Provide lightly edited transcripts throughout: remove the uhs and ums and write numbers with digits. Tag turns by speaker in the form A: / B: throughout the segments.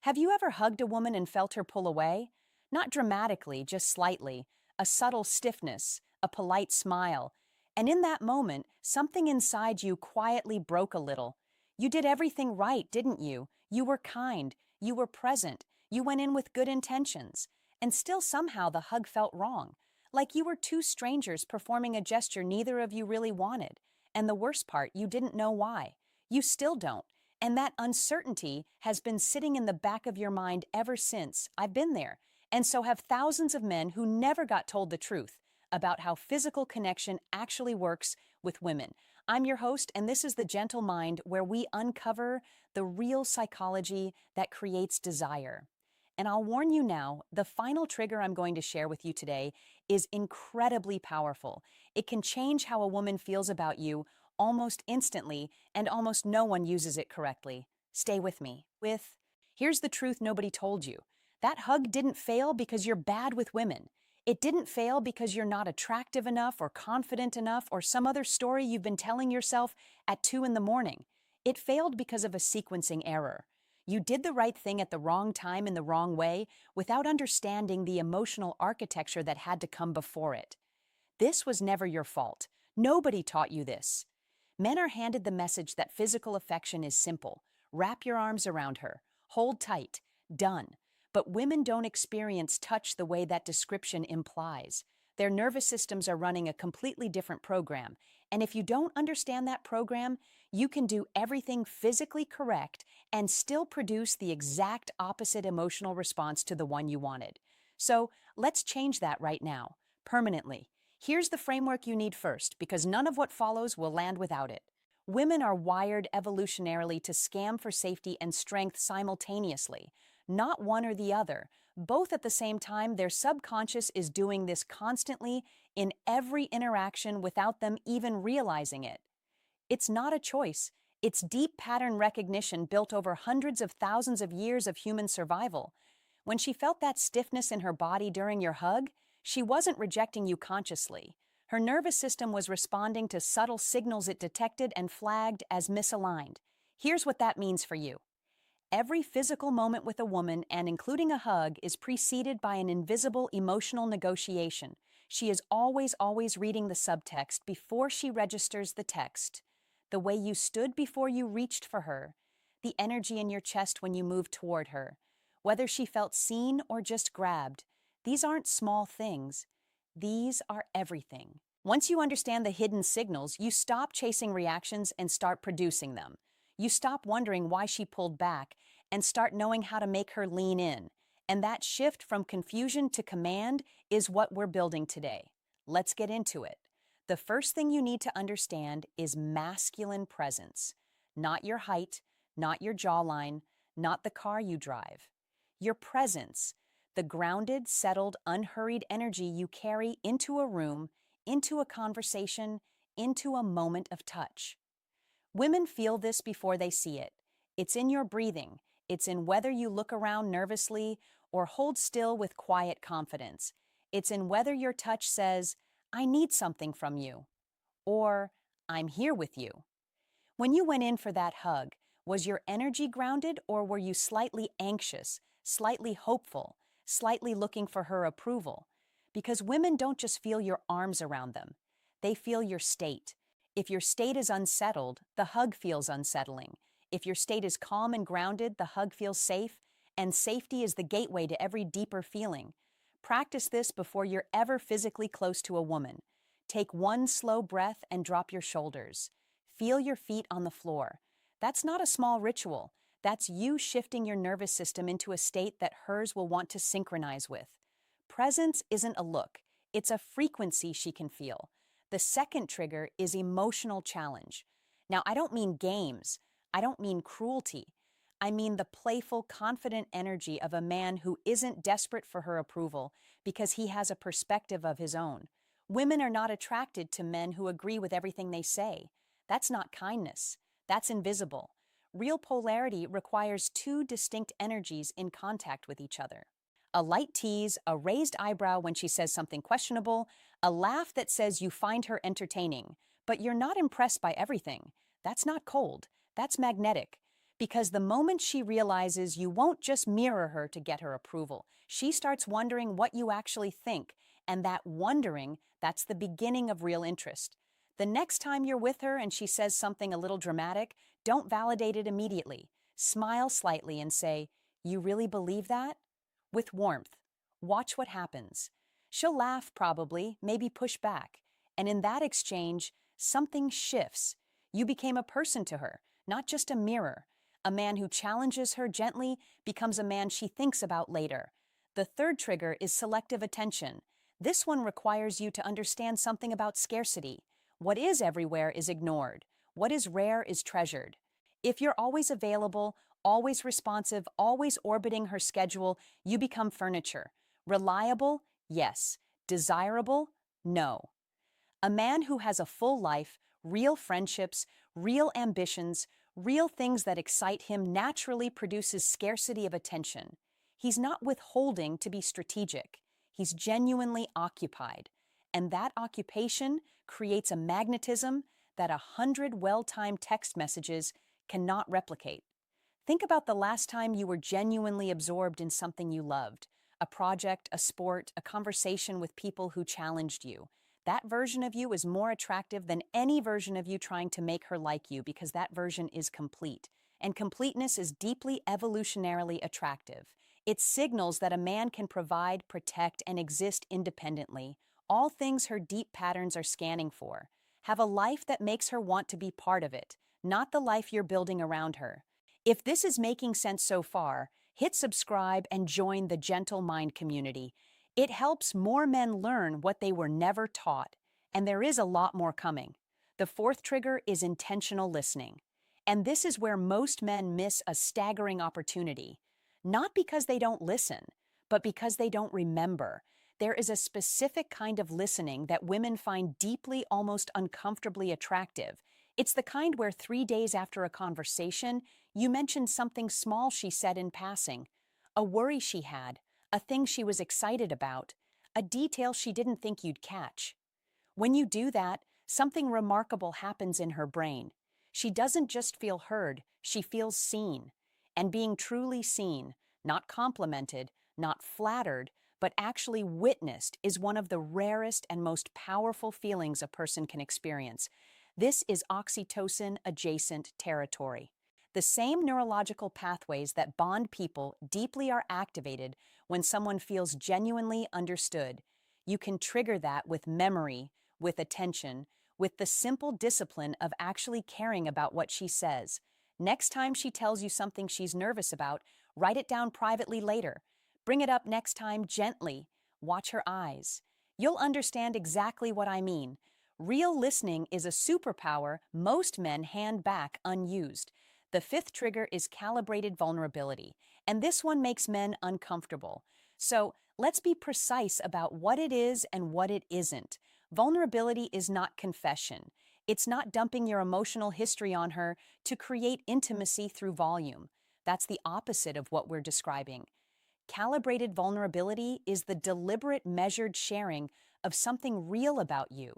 A: Have you ever hugged a woman and felt her pull away? Not dramatically, just slightly, a subtle stiffness, a polite smile. And in that moment, something inside you quietly broke a little. You did everything right, didn't you? You were kind, you were present, you went in with good intentions. And still somehow the hug felt wrong, like you were two strangers performing a gesture neither of you really wanted. And the worst part, you didn't know why. You still don't. And that uncertainty has been sitting in the back of your mind ever since. I've been there. And so have thousands of men who never got told the truth about how physical connection actually works with women. I'm your host, and this is The Gentle Mind, where we uncover the real psychology that creates desire. And I'll warn you now, the final trigger I'm going to share with you today is incredibly powerful. It can change how a woman feels about you almost instantly, and almost no one uses it correctly. Stay with me. Here's the truth nobody told you. That hug didn't fail because you're bad with women. It didn't fail because you're not attractive enough or confident enough or some other story you've been telling yourself at 2 in the morning. It failed because of a sequencing error. You did the right thing at the wrong time in the wrong way without understanding the emotional architecture that had to come before it. This was never your fault. Nobody taught you this. Men are handed the message that physical affection is simple. Wrap your arms around her. Hold tight. Done. But women don't experience touch the way that description implies. Their nervous systems are running a completely different program. And if you don't understand that program, you can do everything physically correct and still produce the exact opposite emotional response to the one you wanted. So let's change that right now, permanently. Here's the framework you need first, because none of what follows will land without it. Women are wired evolutionarily to scam for safety and strength simultaneously, not one or the other. Both at the same time, their subconscious is doing this constantly in every interaction without them even realizing it. It's not a choice. It's deep pattern recognition built over hundreds of thousands of years of human survival. When she felt that stiffness in her body during your hug, she wasn't rejecting you consciously. Her nervous system was responding to subtle signals it detected and flagged as misaligned. Here's what that means for you. Every physical moment with a woman, and including a hug, is preceded by an invisible emotional negotiation. She is always reading the subtext before she registers the text. The way you stood before you reached for her, the energy in your chest when you moved toward her, whether she felt seen or just grabbed. These aren't small things. These are everything. Once you understand the hidden signals, you stop chasing reactions and start producing them. You stop wondering why she pulled back and start knowing how to make her lean in. And that shift from confusion to command is what we're building today. Let's get into it. The first thing you need to understand is masculine presence. Not your height, not your jawline, not the car you drive. Your presence, the grounded, settled, unhurried energy you carry into a room, into a conversation, into a moment of touch. Women feel this before they see it. It's in your breathing. It's in whether you look around nervously or hold still with quiet confidence. It's in whether your touch says, "I need something from you," or "I'm here with you." When you went in for that hug, was your energy grounded, or were you slightly anxious, slightly hopeful, slightly looking for her approval? Because women don't just feel your arms around them. They feel your state. If your state is unsettled, the hug feels unsettling. If your state is calm and grounded, the hug feels safe, and safety is the gateway to every deeper feeling. Practice this before you're ever physically close to a woman. Take one slow breath and drop your shoulders. Feel your feet on the floor. That's not a small ritual. That's you shifting your nervous system into a state that hers will want to synchronize with. Presence isn't a look. It's a frequency she can feel. The second trigger is emotional challenge. Now, I don't mean games. I don't mean cruelty. I mean the playful, confident energy of a man who isn't desperate for her approval because he has a perspective of his own. Women are not attracted to men who agree with everything they say. That's not kindness. That's invisible. Real polarity requires two distinct energies in contact with each other. A light tease, a raised eyebrow when she says something questionable, a laugh that says you find her entertaining, but you're not impressed by everything. That's not cold. That's magnetic. Because the moment she realizes you won't just mirror her to get her approval, she starts wondering what you actually think, and that wondering, that's the beginning of real interest. The next time you're with her and she says something a little dramatic, don't validate it immediately. Smile slightly and say, "You really believe that?" With warmth. Watch what happens. She'll laugh probably, maybe push back. And in that exchange, something shifts. You became a person to her, not just a mirror. A man who challenges her gently becomes a man she thinks about later. The third trigger is selective attention. This one requires you to understand something about scarcity. What is everywhere is ignored. What is rare is treasured. If you're always available, always responsive, always orbiting her schedule, you become furniture. Reliable? Yes. Desirable? No. A man who has a full life, real friendships, real ambitions, real things that excite him naturally produces scarcity of attention. He's not withholding to be strategic. He's genuinely occupied. And that occupation creates a magnetism that 100 well-timed text messages cannot replicate. Think about the last time you were genuinely absorbed in something you loved, a project, a sport, a conversation with people who challenged you. That version of you is more attractive than any version of you trying to make her like you because that version is complete. And completeness is deeply evolutionarily attractive. It signals that a man can provide, protect, and exist independently, all things her deep patterns are scanning for. Have a life that makes her want to be part of it, not the life you're building around her. If this is making sense so far, hit subscribe and join the Gentle Mind community. It helps more men learn what they were never taught, and there is a lot more coming. The fourth trigger is intentional listening. And this is where most men miss a staggering opportunity. Not because they don't listen, but because they don't remember. There is a specific kind of listening that women find deeply, almost uncomfortably attractive. It's the kind where 3 days after a conversation, you mention something small she said in passing, a worry she had, a thing she was excited about, a detail she didn't think you'd catch. When you do that, something remarkable happens in her brain. She doesn't just feel heard, she feels seen. And being truly seen, not complimented, not flattered, but actually witnessed is one of the rarest and most powerful feelings a person can experience. This is oxytocin adjacent territory. The same neurological pathways that bond people deeply are activated when someone feels genuinely understood. You can trigger that with memory, with attention, with the simple discipline of actually caring about what she says. Next time she tells you something she's nervous about, write it down privately later. Bring it up next time gently. Watch her eyes. You'll understand exactly what I mean. Real listening is a superpower most men hand back unused. The fifth trigger is calibrated vulnerability, and this one makes men uncomfortable. So let's be precise about what it is and what it isn't. Vulnerability is not confession. It's not dumping your emotional history on her to create intimacy through volume. That's the opposite of what we're describing. Calibrated vulnerability is the deliberate, measured sharing of something real about you,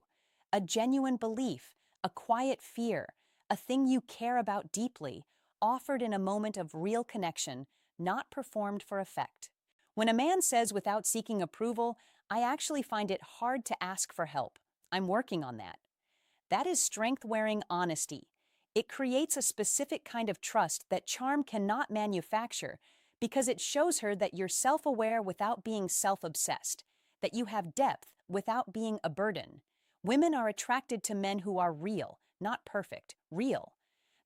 A: a genuine belief, a quiet fear, a thing you care about deeply, offered in a moment of real connection, not performed for effect. When a man says without seeking approval, "I actually find it hard to ask for help. I'm working on that." That is strength-wearing honesty. It creates a specific kind of trust that charm cannot manufacture because it shows her that you're self-aware without being self-obsessed, that you have depth without being a burden. Women are attracted to men who are real, not perfect, real.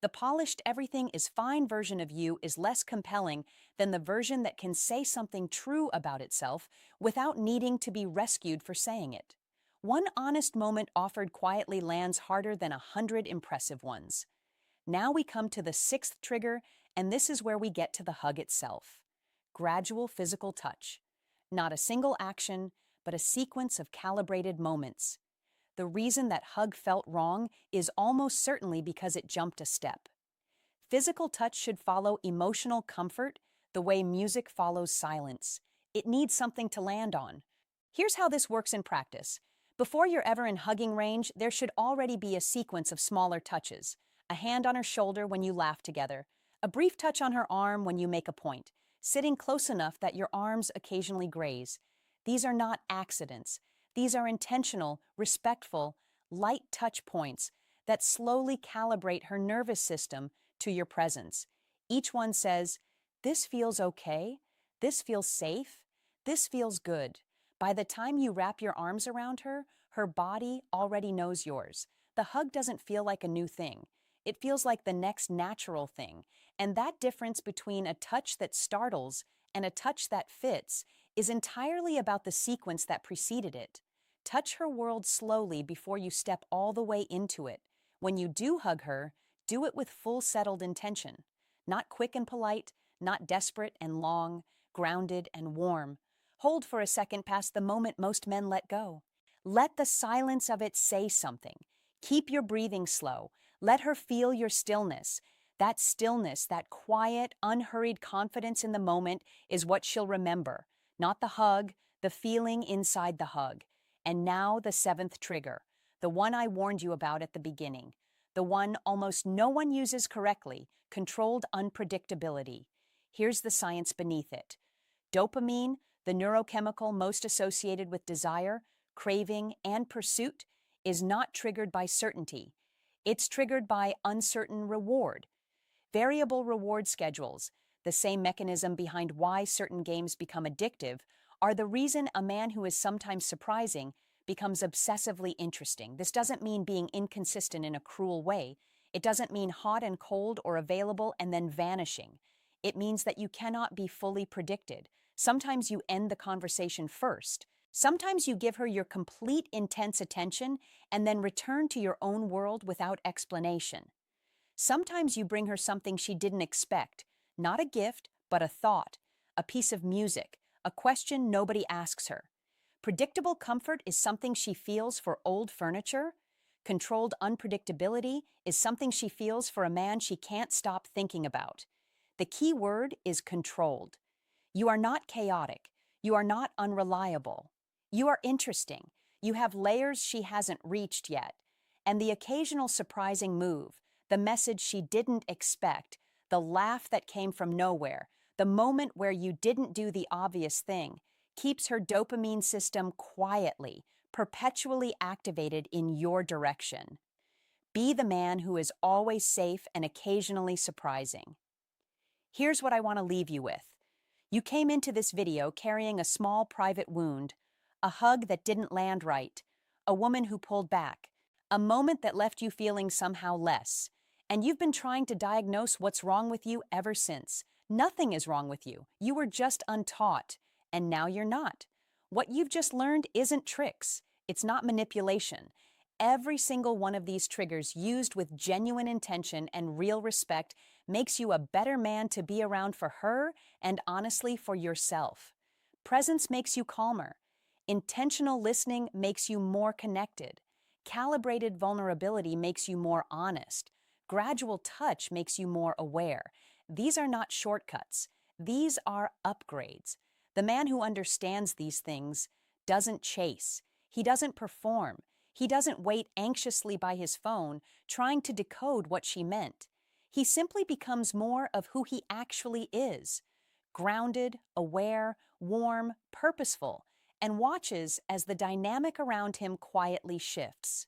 A: The polished everything is fine version of you is less compelling than the version that can say something true about itself without needing to be rescued for saying it. One honest moment offered quietly lands harder than 100 impressive ones. Now we come to the sixth trigger, and this is where we get to the hug itself. Gradual physical touch. Not a single action, but a sequence of calibrated moments. The reason that hug felt wrong is almost certainly because it jumped a step. Physical touch should follow emotional comfort the way music follows silence. It needs something to land on. Here's how this works in practice. Before you're ever in hugging range, there should already be a sequence of smaller touches. A hand on her shoulder when you laugh together, A brief touch on her arm when you make a point, sitting close enough that your arms occasionally graze. These are not accidents. These are intentional, respectful, light touch points that slowly calibrate her nervous system to your presence. Each one says, "This feels okay. This feels safe. This feels good." By the time you wrap your arms around her, her body already knows yours. The hug doesn't feel like a new thing. It feels like the next natural thing. And that difference between a touch that startles and a touch that fits is entirely about the sequence that preceded it. Touch her world slowly before you step all the way into it. When you do hug her, do it with full settled intention. Not quick and polite, not desperate and long, grounded and warm. Hold for a second past the moment most men let go. Let the silence of it say something. Keep your breathing slow. Let her feel your stillness. That stillness, that quiet, unhurried confidence in the moment is what she'll remember. Not the hug, the feeling inside the hug. And now the seventh trigger, the one I warned you about at the beginning. The one almost no one uses correctly, controlled unpredictability. Here's the science beneath it. Dopamine, the neurochemical most associated with desire, craving, and pursuit, is not triggered by certainty. It's triggered by uncertain reward. Variable reward schedules, the same mechanism behind why certain games become addictive, are the reason a man who is sometimes surprising becomes obsessively interesting. This doesn't mean being inconsistent in a cruel way. It doesn't mean hot and cold or available and then vanishing. It means that you cannot be fully predicted. Sometimes you end the conversation first. Sometimes you give her your complete intense attention and then return to your own world without explanation. Sometimes you bring her something she didn't expect, not a gift, but a thought, a piece of music, a question nobody asks her. Predictable comfort is something she feels for old furniture. Controlled unpredictability is something she feels for a man she can't stop thinking about. The key word is controlled. You are not chaotic. You are not unreliable. You are interesting. You have layers she hasn't reached yet. And the occasional surprising move, the message she didn't expect, the laugh that came from nowhere, the moment where you didn't do the obvious thing, keeps her dopamine system quietly, perpetually activated in your direction. Be the man who is always safe and occasionally surprising. Here's what I want to leave you with. You came into this video carrying a small private wound, a hug that didn't land right, a woman who pulled back, a moment that left you feeling somehow less. And you've been trying to diagnose what's wrong with you ever since. Nothing is wrong with you. You were just untaught, and now you're not. What you've just learned isn't tricks. It's not manipulation. Every single one of these triggers used with genuine intention and real respect makes you a better man to be around for her and honestly for yourself. Presence makes you calmer. Intentional listening makes you more connected. Calibrated vulnerability makes you more honest. Gradual touch makes you more aware. These are not shortcuts. These are upgrades. The man who understands these things doesn't chase. He doesn't perform. He doesn't wait anxiously by his phone, trying to decode what she meant. He simply becomes more of who he actually is, grounded, aware, warm, purposeful, and watches as the dynamic around him quietly shifts.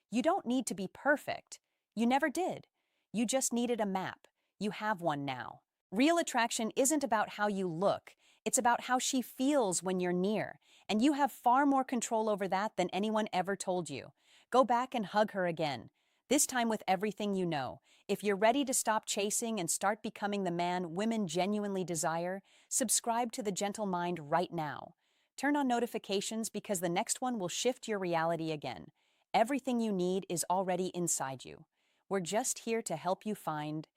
A: You don't need to be perfect. You never did. You just needed a map. You have one now. Real attraction isn't about how you look. It's about how she feels when you're near, and you have far more control over that than anyone ever told you. Go back and hug her again, this time with everything you know. If you're ready to stop chasing and start becoming the man women genuinely desire, subscribe to The Gentle Mind right now. Turn on notifications because the next one will shift your reality again. Everything you need is already inside you. We're just here to help you find